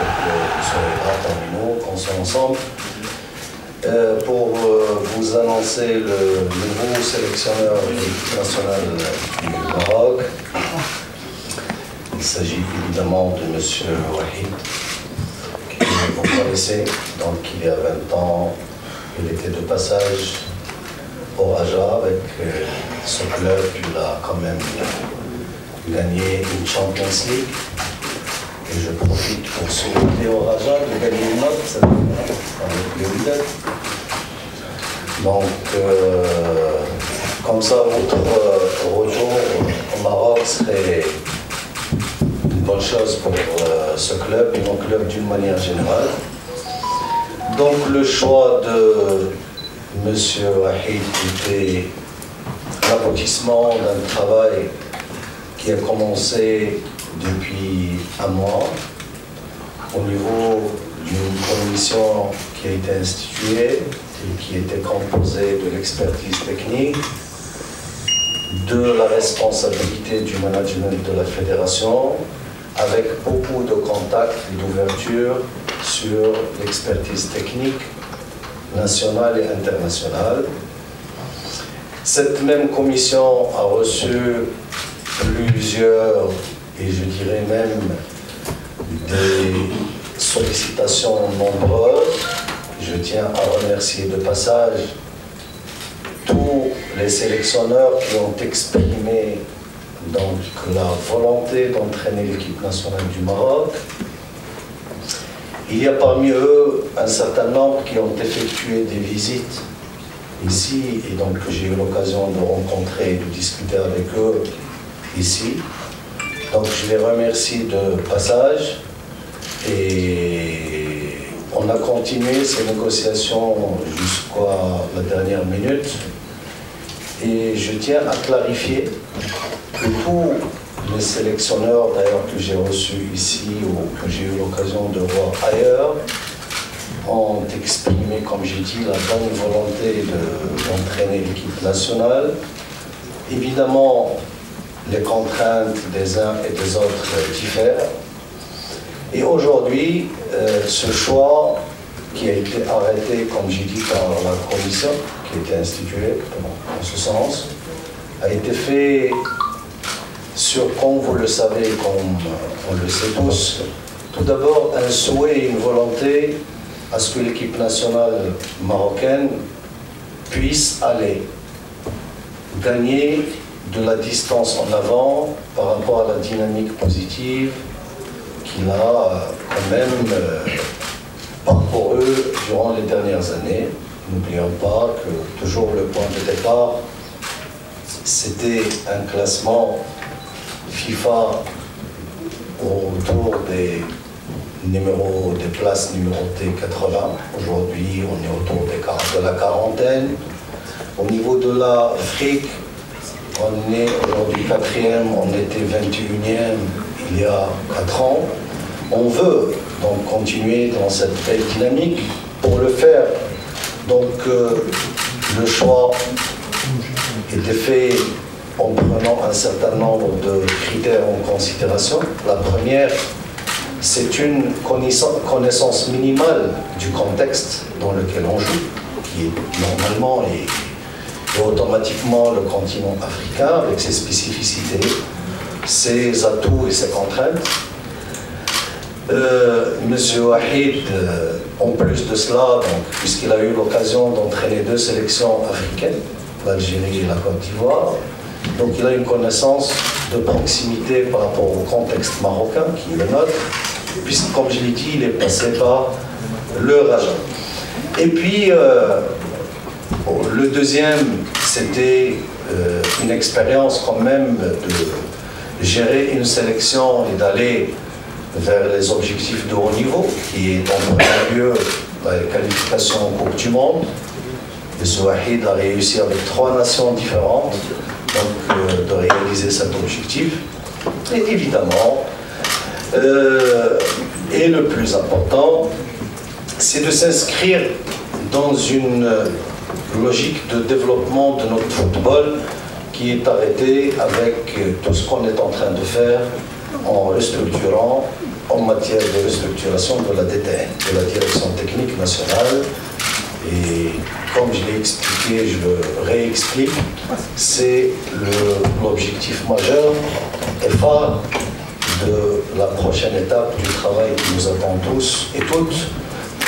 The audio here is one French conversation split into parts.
que vous serez là parmi nous, qu'on soit ensemble, pour vous annoncer le nouveau sélectionneur de l'équipe nationale du Maroc. Il s'agit évidemment de M. Wahid, que vous connaissez. Donc il y a 20 ans, il était de passage au Raja avec ce club. Il a quand même gagné une Champions League. Et je profite pour souhaiter au Raja de gagner une autre avec le Wydad. Donc, comme ça, votre retour au Maroc serait une bonne chose pour ce club et mon club d'une manière générale. Donc, le choix de M. Wahid était l'aboutissement d'un travail qui a commencé depuis un mois au niveau d'une commission qui a été instituée et qui était composée de l'expertise technique, de la responsabilité du management de la fédération, avec beaucoup de contacts et d'ouverture sur l'expertise technique nationale et internationale. Cette même commission a reçu plusieurs, et je dirais même des sollicitations nombreuses. Je tiens à remercier de passage tous les sélectionneurs qui ont exprimé donc la volonté d'entraîner l'équipe nationale du Maroc. Il y a parmi eux un certain nombre qui ont effectué des visites ici, et donc j'ai eu l'occasion de rencontrer et de discuter avec eux ici. Donc je les remercie de passage, et on a continué ces négociations jusqu'à la dernière minute. Et je tiens à clarifier que tous les sélectionneurs, d'ailleurs, que j'ai reçus ici ou que j'ai eu l'occasion de voir ailleurs, ont exprimé, comme j'ai dit, la bonne volonté d'entraîner l'équipe nationale. Évidemment, les contraintes des uns et des autres diffèrent. Et aujourd'hui, ce choix qui a été arrêté, comme j'ai dit, par la commission qui a été instituée en ce sens, a été fait sur, comme vous le savez, comme on le sait tous, tout d'abord un souhait et une volonté à ce que l'équipe nationale marocaine puisse aller gagner de la distance en avant par rapport à la dynamique positive qu'il a quand même parcouru durant les dernières années. N'oublions pas que toujours le point de départ, c'était un classement FIFA autour des places numérotées 80. Aujourd'hui, on est autour de la quarantaine. Au niveau de l'Afrique, on est aujourd'hui 4e, on était 21e il y a 4 ans. On veut donc continuer dans cette belle dynamique. Pour le faire, donc le choix était fait en prenant un certain nombre de critères en considération. La première, c'est une connaissance minimale du contexte dans lequel on joue, qui est normalement et automatiquement le continent africain, avec ses spécificités, ses atouts et ses contraintes. Monsieur Wahid, en plus de cela, puisqu'il a eu l'occasion d'entraîner 2 sélections africaines, l'Algérie et la Côte d'Ivoire, donc il a une connaissance de proximité par rapport au contexte marocain, qui est le nôtre, puisque, comme je l'ai dit, il est passé par le Raja. Et puis, le deuxième, c'était une expérience quand même de gérer une sélection et d'aller vers les objectifs de haut niveau, qui est en premier lieu la qualification en Coupe du Monde. M. Wahid a réussi avec 3 nations différentes donc, de réaliser cet objectif. Et évidemment, et le plus important, c'est de s'inscrire dans une logique de développement de notre football qui est arrêté avec tout ce qu'on est en train de faire en restructurant en matière de restructuration de la DTN, de la Direction Technique Nationale. Et comme je l'ai expliqué, je le réexplique, c'est l'objectif majeur et phare de la prochaine étape du travail qui nous attend tous et toutes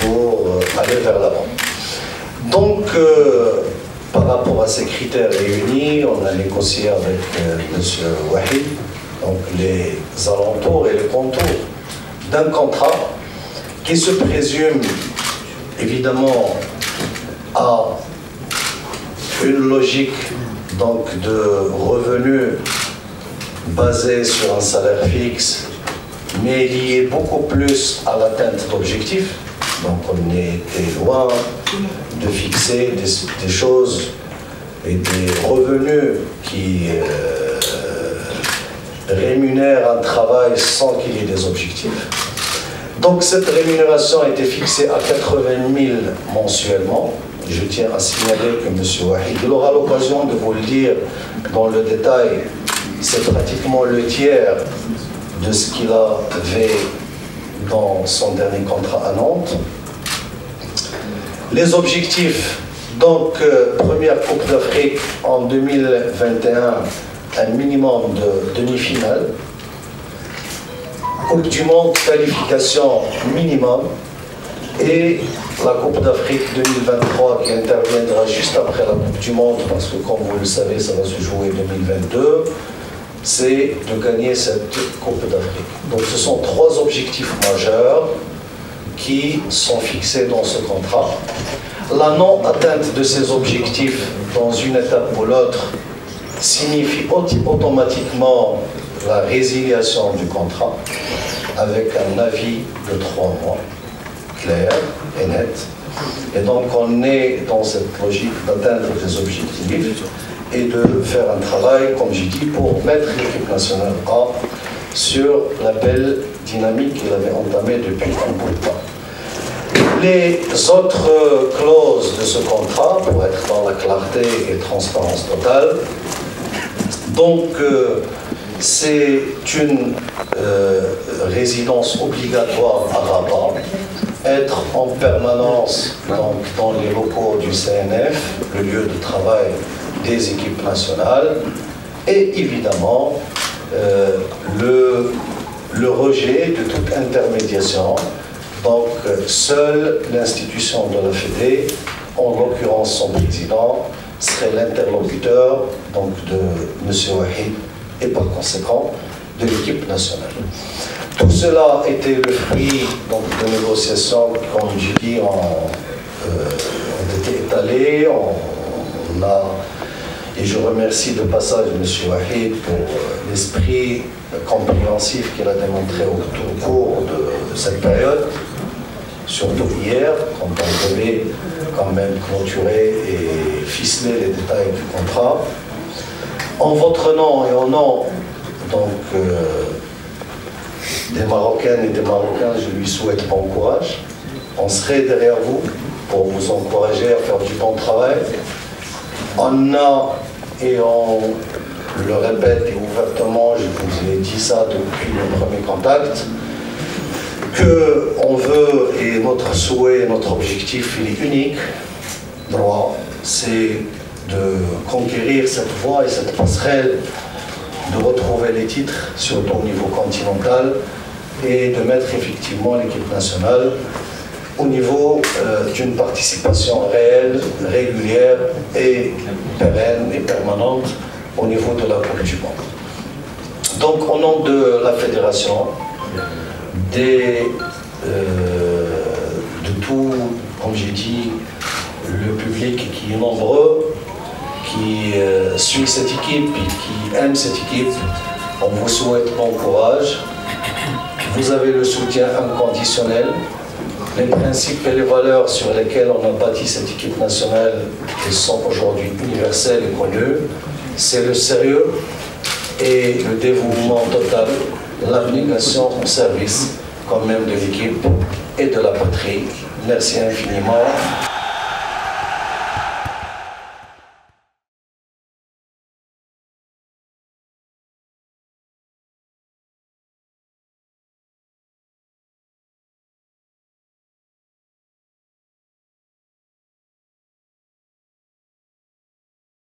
pour aller vers l'avant. Donc, par rapport à ces critères réunis, on a négocié avec M. Wahid donc les alentours et les contours d'un contrat qui se présume évidemment à une logique donc de revenus basé sur un salaire fixe, mais lié beaucoup plus à l'atteinte d'objectifs. Donc on était loin de fixer des choses et des revenus qui rémunèrent un travail sans qu'il y ait des objectifs. Donc cette rémunération a été fixée à 80 000 mensuellement. Je tiens à signaler que M. Wahid, il aura l'occasion de vous le dire dans le détail, c'est pratiquement le tiers de ce qu'il avait dans son dernier contrat à Nantes. Les objectifs, donc première Coupe d'Afrique en 2021, un minimum de demi-finale. Coupe du Monde, qualification minimum. Et la Coupe d'Afrique 2023 qui interviendra juste après la Coupe du Monde, parce que comme vous le savez, ça va se jouer en 2022, c'est de gagner cette Coupe d'Afrique. Donc ce sont trois objectifs majeurs qui sont fixés dans ce contrat. La non-atteinte de ces objectifs dans une étape ou l'autre signifie automatiquement la résiliation du contrat avec un avis de 3 mois, clair et net. Et donc on est dans cette logique d'atteindre des objectifs et de faire un travail, comme j'ai dit, pour mettre l'équipe nationale A sur la belle dynamique qu'il avait entamée depuis un bout de temps. Les autres clauses de ce contrat, pour être dans la clarté et transparence totale, donc c'est une résidence obligatoire à Rabat, être en permanence donc, dans les locaux du CNF, le lieu de travail des équipes nationales, et évidemment le rejet de toute intermédiation. Donc seule l'institution de la Fédé, en l'occurrence son président, serait l'interlocuteur donc de M. Wahid et par conséquent de l'équipe nationale. Tout cela était le fruit donc, de négociations, comme je dis, ont été étalées. Et je remercie de passage M. Wahid pour l'esprit compréhensif qu'il a démontré au cours de cette période, surtout hier, quand on devait quand même clôturer et ficeler les détails du contrat. En votre nom et au nom donc, des Marocaines et des Marocains, je lui souhaite bon courage. On serait derrière vous pour vous encourager à faire du bon travail. On a, et on le répète et ouvertement, je vous ai dit ça depuis le premier contact, qu'on veut, et notre souhait, notre objectif, il est unique, droit, c'est de conquérir cette voie et cette passerelle, de retrouver les titres, surtout au niveau continental, et de mettre effectivement l'équipe nationale au niveau d'une participation réelle, régulière et pérenne et permanente au niveau de la Coupe du Monde. Donc au nom de la fédération, de tout, comme j'ai dit, le public qui est nombreux, qui suit cette équipe et qui aime cette équipe, on vous souhaite bon courage. Vous avez le soutien inconditionnel. Les principes et les valeurs sur lesquels on a bâti cette équipe nationale, qui sont aujourd'hui universelles et connues, c'est le sérieux et le dévouement total, l'abnégation au service quand même de l'équipe et de la patrie. Merci infiniment.